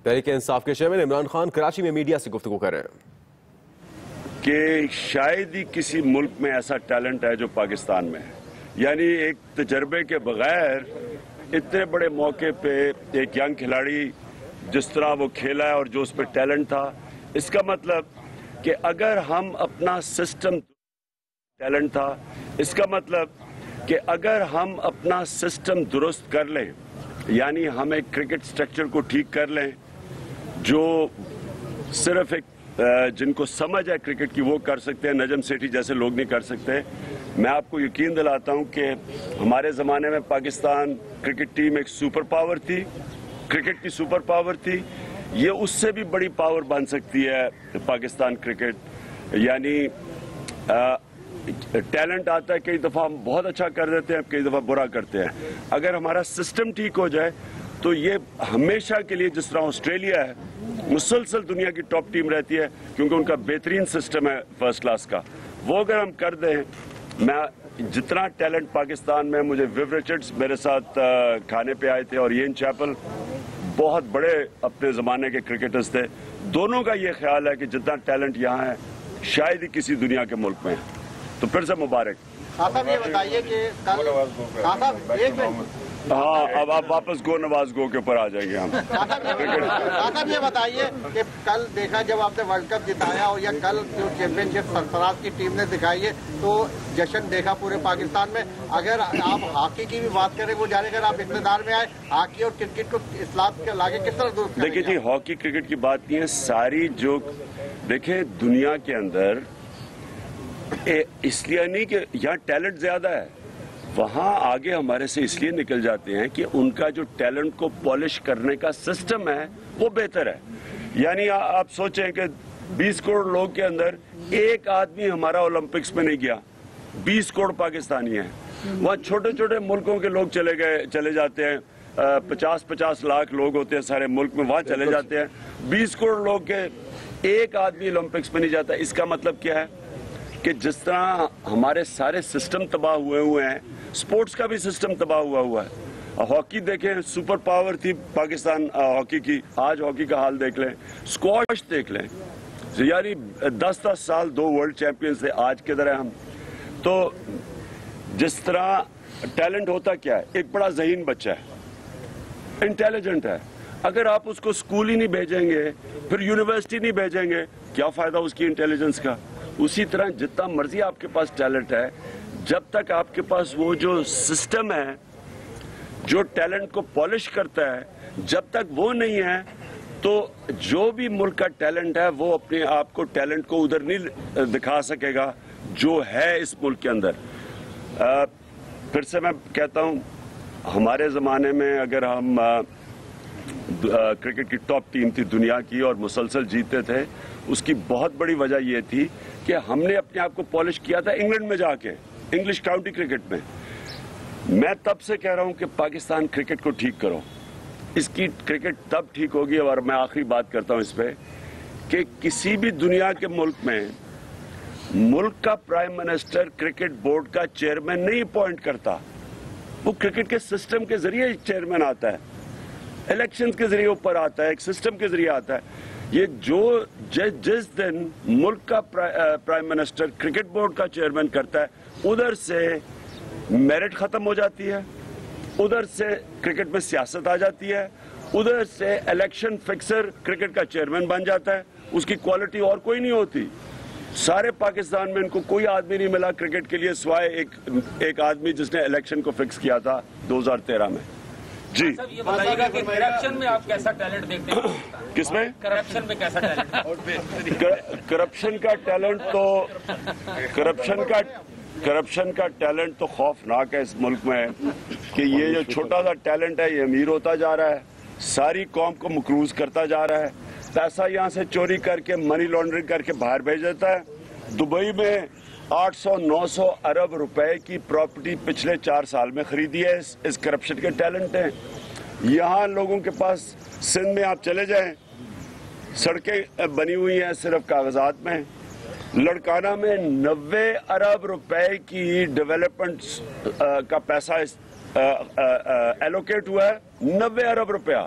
تحریک انصاف کے چیئرمین عمران خان کراچی میں میڈیا سے گفتگو کر رہے ہیں کہ شاید ہی کسی ملک میں ایسا ٹیلنٹ ہے جو پاکستان میں ہے. یعنی ایک تجربے کے بغیر اتنے بڑے موقع پہ ایک ینگ کھلاڑی جس طرح وہ کھیلا ہے اور جو اس پہ ٹیلنٹ تھا، اس کا مطلب کہ اگر ہم اپنا سسٹم ٹیلنٹ تھا اس کا مطلب کہ اگر ہم اپنا سسٹم درست کر لیں، یعنی ہم ایک کرکٹ سٹرکچر کو ٹھیک کر لیں جو صرف ایک جن کو سمجھ ہے کرکٹ کی وہ کر سکتے ہیں، نجم سیٹھی جیسے لوگ نہیں کر سکتے. میں آپ کو یقین دلاتا ہوں کہ ہمارے زمانے میں پاکستان کرکٹ ٹیم ایک سپر پاور تھی، کرکٹ کی سپر پاور تھی. یہ اس سے بھی بڑی پاور بن سکتی ہے پاکستان کرکٹ. یعنی ٹیلنٹ آتا ہے، کئی دفعہ ہم بہت اچھا کر دیتے ہیں، کئی دفعہ برا کرتے ہیں. اگر ہمارا سسٹم ٹھیک ہو جائے تو یہ ہمیشہ کے لیے، جس طرح آسٹریلیا ہے مسلسل دنیا کی ٹاپ ٹیم رہتی ہے کیونکہ ان کا بہترین سسٹم ہے فرسٹ کلاس کا، وہ اگر ہم کر دیں. میں جتنا ٹیلنٹ پاکستان میں، مجھے ویو ریچرڈز میرے ساتھ کھانے پہ آئے تھے اور یین چیپل بہت بڑے اپنے زمانے کے کرکٹرز تھے. دونوں کا یہ خیال ہے کہ جتنا ٹیلنٹ یہاں ہے شاید ہی کسی دنیا کے ملک میں ہے. تو پھر سے مبارک. صاحب یہ بتائیے کہ ہاں اب آپ واپس گو نواز گو کے اوپر آ جائیں گے ہم. صاحب یہ بتائیے کہ کل دیکھا جب آپ نے ورلڈ کپ جتایا ہو یا کل جو چیمپئن شپ سرفراز کی ٹیم نے دکھائی ہے تو جشن دیکھا پورے پاکستان میں. اگر آپ ہاکی کی بھی بات کریں، وہ جانے اگر آپ اقتدار میں آئے، ہاکی اور کرکٹ کو اصلاح کے لاگے کس طرح درست کریں گے؟ دیکھیں جی، ہاکی کرکٹ کی بات نہیں ہے، ساری جو دیکھیں دنیا کے اندر اس لیے نہیں کہ یہاں ٹیلنٹ زیادہ ہے، وہاں آگے ہمارے سے اس لیے نکل جاتے ہیں کہ ان کا جو ٹیلنٹ کو پالش کرنے کا سسٹم ہے وہ بہتر ہے. یعنی آپ سوچیں کہ 20 کروڑ لوگ کے اندر ایک آدمی ہمارا اولمپکس میں نہیں گیا. 20 کروڑ پاکستانی ہیں، وہاں چھوٹے چھوٹے ملکوں کے لوگ چلے جاتے ہیں. 50 لاکھ لوگ ہوتے ہیں سارے ملک میں، وہاں چلے جاتے ہیں. 20 کروڑ لوگ کے ایک آدمی اولمپکس میں نہیں جاتا. اس کا مطلب کیا ہے کہ جس طرح ہمارے سارے سسٹم تباہ ہوئے ہیں، سپورٹس کا بھی سسٹم تباہ ہوا ہے. ہاکی دیکھیں، سپر پاور تھی پاکستان ہاکی کی، آج ہاکی کا حال دیکھ لیں. اسکواش دیکھ لیں، یعنی 10 سال 2 ورلڈ چیمپئنز تھے، آج کدھر ہیں ہم. تو جس طرح ٹیلنٹ ہوتا کیا ہے، ایک بڑا ذہین بچہ ہے، انٹیلیجنٹ ہے، اگر آپ اس کو اسکول ہی نہیں بھیجیں گے، پھر یونیورسٹی نہیں بھیجیں گے، کیا فائدہ اس کی انٹیلیجنس کا؟ اسی طرح جتنا مرضی آپ کے پاس ٹیلنٹ ہے، جب تک آپ کے پاس وہ جو سسٹم ہے جو ٹیلنٹ کو پالش کرتا ہے، جب تک وہ نہیں ہے تو جو بھی ملک کا ٹیلنٹ ہے وہ اپنے آپ کو ٹیلنٹ کو ادھر نہیں دکھا سکے گا جو ہے اس ملک کے اندر. پھر سے میں کہتا ہوں، ہمارے زمانے میں اگر ہم کرکٹ کی ٹاپ ٹیم تھی دنیا کی اور مسلسل جیتے تھے، اس کی بہت بڑی وجہ یہ تھی کہ ہم نے اپنے آپ کو پالش کیا تھا انگلینڈ میں جا کے، انگلش کاؤنٹی کرکٹ میں. میں تب سے کہہ رہا ہوں کہ پاکستان کرکٹ کو ٹھیک کرو. اس کی کرکٹ تب ٹھیک ہوگی، اور میں آخری بات کرتا ہوں اس پہ، کہ کسی بھی دنیا کے ملک میں ملک کا پرائم منسٹر کرکٹ بورڈ کا چیئرمین نہیں اپوائنٹ کرتا. وہ کرکٹ کے سسٹم کے ذریعے چیئرمین آتا ہے، الیکشنز کے ذریعے اوپر آتا ہے، ایک سسٹم کے ذریعے آتا ہے. یہ جو جس دن ملک کا پرائم منسٹر کرکٹ بورڈ کا چیئرمین کرتا ہے، ادھر سے میرٹ ختم ہو جاتی ہے، ادھر سے کرکٹ میں سیاست آ جاتی ہے، ادھر سے الیکشن فکسر کرکٹ کا چیئرمین بن جاتا ہے. اس کی کوالٹی اور کوئی نہیں ہوتی. سارے پاکستان میں ان کو کوئی آدمی نہیں ملا کرکٹ کے لیے سوائے ایک آدمی جس نے الیکشن کو فکس کیا تھا 2013 میں. جی یہ بتائیے گا کہ کرپشن میں آپ کیسا ٹیلنٹ دیکھتے ہیں؟ کس میں؟ کرپشن میں کیسا ٹیلنٹ؟ کرپشن کا ٹیلنٹ تو خوفناک ہے اس ملک میں، کہ یہ جو چھوٹا سا ٹیلنٹ ہے یہ امیر ہوتا جا رہا ہے، ساری قوم کو مقروض کرتا جا رہا ہے، پیسہ یہاں سے چوری کر کے منی لانڈرنگ کر کے باہر بھیج دیتا ہے. دبئی میں 800-900 ارب روپے کی پراپرٹی پچھلے 4 سال میں خریدی ہے. اس کرپشن کے ٹیلنٹ ہیں. یہاں لوگوں کے پاس سندھ میں آپ چلے جائیں، سڑکیں بنی ہوئی ہیں صرف کاغذات میں. لڑکانہ میں 90 ارب روپے کی ڈیولپمنٹ کا پیسہ ایلوکیٹ ہوا ہے. 90 ارب روپیہ.